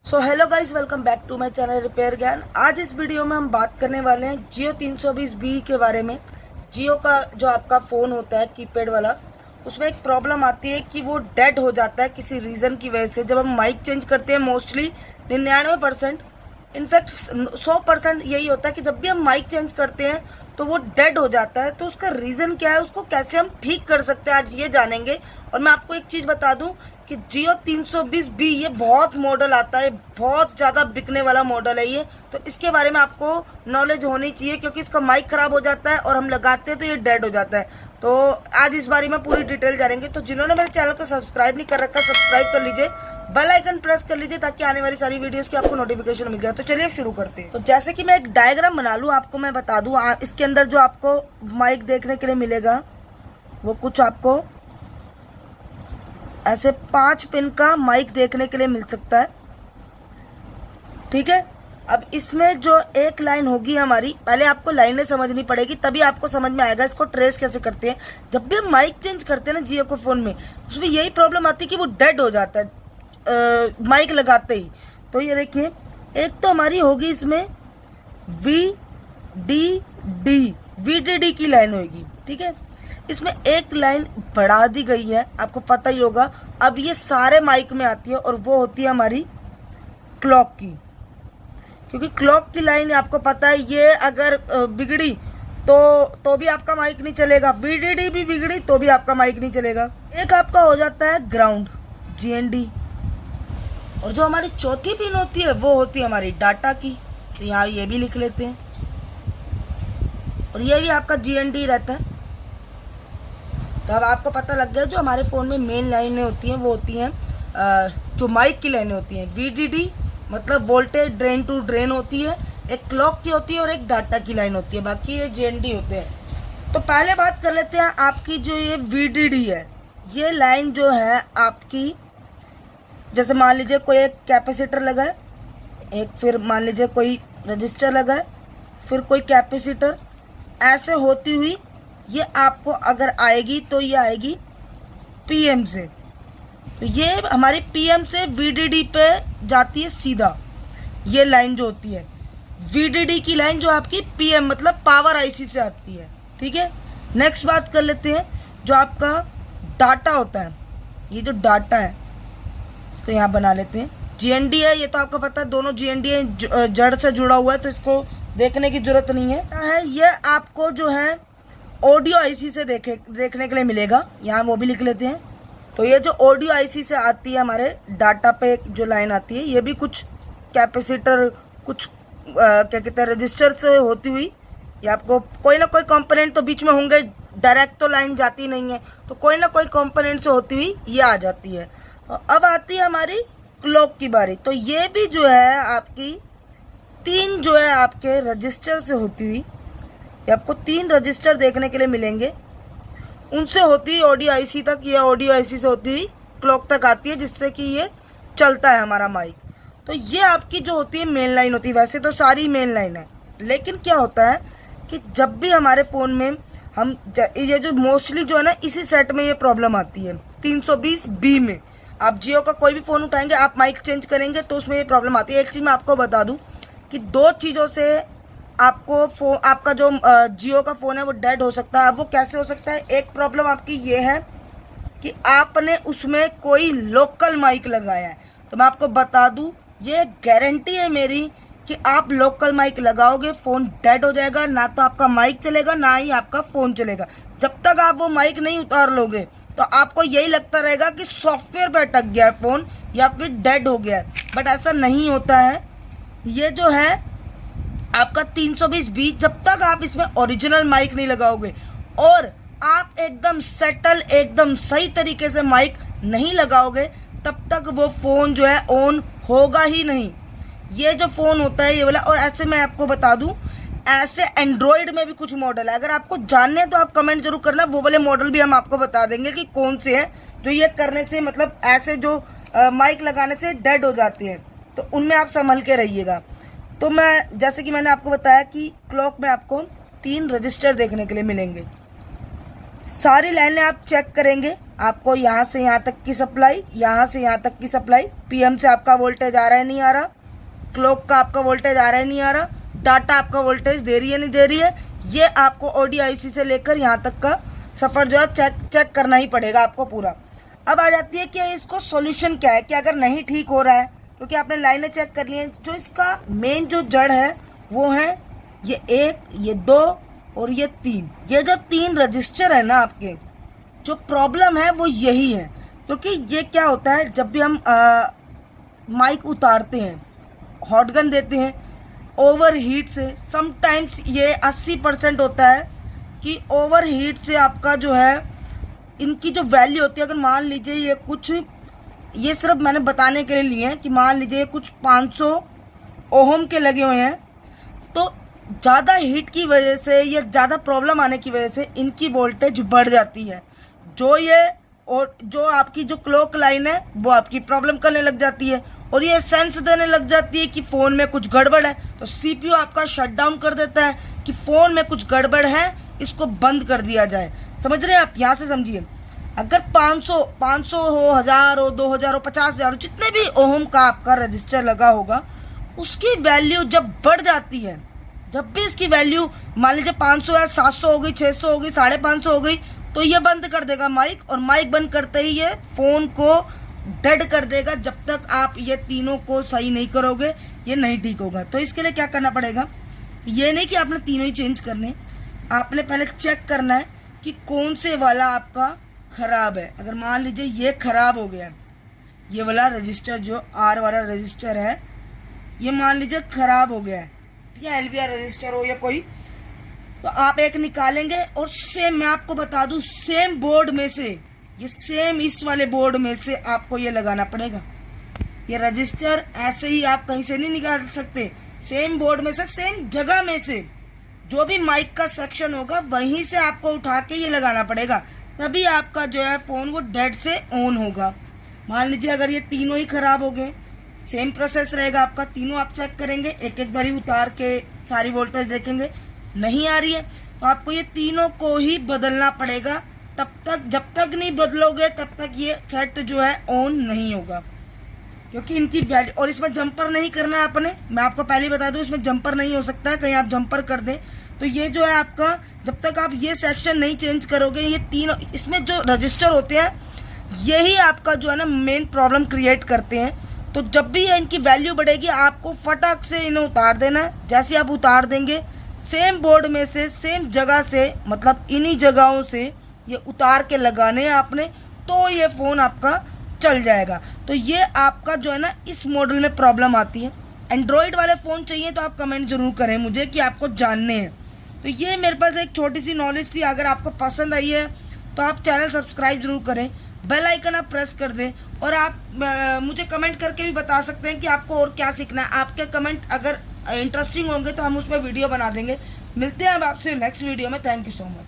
So hello guys, welcome back to my channel repair Gyan. आज इस video में हम बात करने वाले हैं जियो 320B के बारे में। जियो का जो आपका फ़ोन होता है कीपैड वाला, उसमें एक प्रॉब्लम आती है कि वो डेड हो जाता है किसी रीज़न की वजह से। जब हम माइक चेंज करते हैं मोस्टली 99% इनफैक्ट 100% यही होता है कि जब भी हम माइक चेंज करते हैं तो वो डेड हो जाता है। तो उसका रीज़न क्या है, उसको कैसे हम ठीक कर सकते हैं, आज ये जानेंगे। और मैं आपको एक चीज़ बता दूं कि जियो 320B ये बहुत मॉडल आता है, बहुत ज़्यादा बिकने वाला मॉडल है ये। तो इसके बारे में आपको नॉलेज होनी चाहिए, क्योंकि इसका माइक खराब हो जाता है और हम लगाते हैं तो ये डेड हो जाता है। तो आज इस बारे में पूरी डिटेल जानेंगे। तो जिन्होंने मेरे चैनल को सब्सक्राइब नहीं कर रखा, सब्सक्राइब कर लीजिए, बेल आइकन प्रेस कर लीजिए ताकि आने वाली सारी वीडियोस की आपको नोटिफिकेशन मिल जाए। तो चलिए शुरू करते हैं। तो जैसे कि मैं एक डायग्राम बना लूँ, आपको मैं बता दूँ, इसके अंदर जो आपको माइक देखने के लिए मिलेगा वो कुछ आपको ऐसे 5 पिन का माइक देखने के लिए मिल सकता है। ठीक है, अब इसमें जो एक लाइन होगी हमारी, पहले आपको लाइनें समझनी पड़ेगी, तभी आपको समझ में आएगा इसको ट्रेस कैसे करते हैं। जब भी हम माइक चेंज करते हैं ना जियो के फोन में, उसमें यही प्रॉब्लम आती है कि वो डेड हो जाता है माइक लगाते ही। तो ये देखिए, एक तो हमारी होगी इसमें VDD की लाइन होगी। ठीक है, इसमें एक लाइन बढ़ा दी गई है, आपको पता ही होगा। अब ये सारे माइक में आती है और वो होती है हमारी क्लॉक की, क्योंकि क्लॉक की लाइन आपको पता है ये अगर बिगड़ी तो भी आपका माइक नहीं चलेगा, VDD भी बिगड़ी तो भी आपका माइक नहीं चलेगा। एक आपका हो जाता है ग्राउंड, GND, और जो हमारी चौथी पिन होती है वो होती है हमारी डाटा की। तो यहाँ ये भी लिख लेते हैं, और ये भी आपका GND रहता है। तो अब आपको पता लग गया जो हमारे फ़ोन में मेन लाइनें होती हैं वो होती हैं जो माइक की लाइनें होती हैं। VDD मतलब वोल्टेज ड्रेन टू ड्रेन होती है, एक क्लॉक की होती है और एक डाटा की लाइन होती है, बाकी ये GND होते हैं। तो पहले बात कर लेते हैं आपकी जो ये VDD है, ये लाइन जो है आपकी, जैसे मान लीजिए कोई एक कैपेसिटर लगा है, एक फिर मान लीजिए कोई रजिस्टर लगा है, फिर कोई कैपेसिटर, ऐसे होती हुई ये आपको अगर आएगी तो ये आएगी PM से। तो ये हमारी PM से VDD पे जाती है सीधा, ये लाइन जो होती है VDD की लाइन जो आपकी PM मतलब पावर IC से आती है। ठीक है, नेक्स्ट बात कर लेते हैं जो आपका डाटा होता है। ये जो डाटा है इसको यहाँ बना लेते हैं, GND है, ये तो आपको पता है, दोनों GND है, जड़ से जुड़ा हुआ है तो इसको देखने की जरूरत नहीं है। ये आपको जो है ऑडियो IC से देखने के लिए मिलेगा, यहाँ वो भी लिख लेते हैं। तो ये जो ऑडियो IC से आती है हमारे डाटा पे जो लाइन आती है, ये भी कुछ कैपेसिटर, कुछ क्या कहते हैं रजिस्टर से होती हुई, ये आपको कोई ना कोई कंपोनेंट तो बीच में होंगे, डायरेक्ट तो लाइन जाती नहीं है, तो कोई ना कोई कंपोनेंट से होती हुई ये आ जाती है। तो अब आती है हमारी क्लॉक की बारी। तो ये भी जो है आपकी 3 जो है आपके रजिस्टर से होती हुई, आपको 3 रजिस्टर देखने के लिए मिलेंगे, उनसे होती है ऑडियो IC तक, ये ऑडियो IC से होती हुई क्लॉक तक आती है, जिससे कि ये चलता है हमारा माइक। तो ये आपकी जो होती है मेन लाइन होती है, वैसे तो सारी मेन लाइन है, लेकिन क्या होता है कि जब भी हमारे फ़ोन में हम ये जो मोस्टली जो है ना, इसी सेट में ये प्रॉब्लम आती है 320B में। आप जियो का कोई भी फ़ोन उठाएंगे, आप माइक चेंज करेंगे तो उसमें ये प्रॉब्लम आती है। एक चीज़ मैं आपको बता दूँ कि 2 चीज़ों से आपको आपका जो जियो का फ़ोन है वो डेड हो सकता है। अब वो कैसे हो सकता है, एक प्रॉब्लम आपकी ये है कि आपने उसमें कोई लोकल माइक लगाया है। तो मैं आपको बता दूं, ये गारंटी है मेरी कि आप लोकल माइक लगाओगे फ़ोन डेड हो जाएगा, ना तो आपका माइक चलेगा ना ही आपका फ़ोन चलेगा। जब तक आप वो माइक नहीं उतार लोगे तो आपको यही लगता रहेगा कि सॉफ्टवेयर पे अटक गया है फ़ोन या फिर डेड हो गया है, बट ऐसा नहीं होता है। ये जो है आपका 320B, जब तक आप इसमें ओरिजिनल माइक नहीं लगाओगे और आप एकदम सेटल, एकदम सही तरीके से माइक नहीं लगाओगे, तब तक वो फ़ोन जो है ऑन होगा ही नहीं। ये जो फ़ोन होता है ये वाला, और ऐसे मैं आपको बता दूं, ऐसे एंड्रॉयड में भी कुछ मॉडल है, अगर आपको जानने हैं तो आप कमेंट जरूर करना, वो वाले मॉडल भी हम आपको बता देंगे कि कौन से हैं जो ये करने से, मतलब ऐसे जो माइक लगाने से डेड हो जाते हैं, तो उनमें आप संभल के रहिएगा। तो मैं जैसे कि मैंने आपको बताया कि क्लॉक में आपको 3 रजिस्टर देखने के लिए मिलेंगे। सारी लाइनें आप चेक करेंगे, आपको यहाँ से यहाँ तक की सप्लाई, यहाँ से यहाँ तक की सप्लाई, पीएम से आपका वोल्टेज आ रहा है नहीं आ रहा, क्लॉक का आपका वोल्टेज आ रहा है नहीं आ रहा, डाटा आपका वोल्टेज दे रही है नहीं दे रही है, ये आपको ODIC से लेकर यहाँ तक का सफ़र जो है चेक करना ही पड़ेगा आपको पूरा। अब आ जाती है कि इसको सॉल्यूशन क्या है, कि अगर नहीं ठीक हो रहा है क्योंकि आपने लाइनें चेक कर ली हैं, जो इसका मेन जो जड़ है वो है ये 1, ये 2 और ये 3। ये जो 3 रजिस्टर है ना आपके, जो प्रॉब्लम है वो यही है। क्योंकि ये क्या होता है, जब भी हम माइक उतारते हैं, हॉटगन देते हैं, ओवर हीट से समटाइम्स ये 80% होता है कि ओवर हीट से आपका जो है इनकी जो वैल्यू होती है, अगर मान लीजिए ये कुछ, ये सिर्फ मैंने बताने के लिए लिए हैं कि मान लीजिए कुछ 500 ओहम के लगे हुए हैं, तो ज़्यादा हीट की वजह से या ज़्यादा प्रॉब्लम आने की वजह से इनकी वोल्टेज बढ़ जाती है। जो ये और जो आपकी जो क्लॉक लाइन है वो आपकी प्रॉब्लम करने लग जाती है और ये सेंस देने लग जाती है कि फ़ोन में कुछ गड़बड़ है, तो CPU आपका शट डाउन कर देता है कि फ़ोन में कुछ गड़बड़ है, इसको बंद कर दिया जाए। समझ रहे हैं आप? यहाँ से समझिए, अगर 500 हो, 1000 हो, 2000 हो, 50,000 हो, जितने भी ओहम का आपका रजिस्टर लगा होगा, उसकी वैल्यू जब बढ़ जाती है, जब भी इसकी वैल्यू मान लीजिए 500 है, 700 हो गई, 600 हो गई, 550 हो गई, तो ये बंद कर देगा माइक, और माइक बंद करते ही ये फ़ोन को डेड कर देगा। जब तक आप ये तीनों को सही नहीं करोगे ये नहीं ठीक होगा। तो इसके लिए क्या करना पड़ेगा, ये नहीं कि आपने तीनों ही चेंज करने, आपने पहले चेक करना है कि कौन से वाला आपका खराब है। अगर मान लीजिए ये खराब हो गया, ये वाला रजिस्टर जो R वाला रजिस्टर है, ये मान लीजिए खराब हो गया है, या LVR रजिस्टर हो या कोई, तो आप एक निकालेंगे और सेम, मैं आपको बता दूं, सेम बोर्ड में से, ये सेम इस वाले बोर्ड में से आपको ये लगाना पड़ेगा। ये रजिस्टर ऐसे ही आप कहीं से नहीं निकाल सकते, सेम बोर्ड में से, सेम जगह में से, जो भी माइक का सेक्शन होगा वहीं से आपको उठा के ये लगाना पड़ेगा, तभी आपका जो है फ़ोन वो डेड से ऑन होगा। मान लीजिए अगर ये तीनों ही खराब हो गए, सेम प्रोसेस रहेगा आपका, तीनों आप चेक करेंगे, एक एक बारी उतार के सारी वोल्टेज देखेंगे, नहीं आ रही है तो आपको ये तीनों को ही बदलना पड़ेगा। तब तक, जब तक नहीं बदलोगे तब तक ये सेट जो है ऑन नहीं होगा, क्योंकि इनकी वैल्यू, और इसमें जंपर नहीं करना है आपने, मैं आपको पहले ही बता दूं, इसमें जंपर नहीं हो सकता है, कहीं आप जंपर कर दें तो ये जो है आपका, जब तक आप ये सेक्शन नहीं चेंज करोगे, ये तीनों, इसमें जो रजिस्टर होते हैं यही आपका जो है ना मेन प्रॉब्लम क्रिएट करते हैं। तो जब भी इनकी वैल्यू बढ़ेगी आपको फटाक से इन्हें उतार देना है। जैसे आप उतार देंगे, सेम बोर्ड में से, सेम जगह से, मतलब इन्हीं जगहों से ये उतार के लगाने हैं आपने, तो ये फ़ोन आपका चल जाएगा। तो ये आपका जो है ना इस मॉडल में प्रॉब्लम आती है। एंड्रॉयड वाले फ़ोन चाहिए तो आप कमेंट ज़रूर करें मुझे कि आपको जानने हैं। तो ये मेरे पास एक छोटी सी नॉलेज थी, अगर आपको पसंद आई है तो आप चैनल सब्सक्राइब जरूर करें, बेल आइकन आप प्रेस कर दें, और आप मुझे कमेंट करके भी बता सकते हैं कि आपको और क्या सीखना है। आपके कमेंट अगर इंटरेस्टिंग होंगे तो हम उस पर वीडियो बना देंगे। मिलते हैं अब आपसे नेक्स्ट वीडियो में। Thank you so much.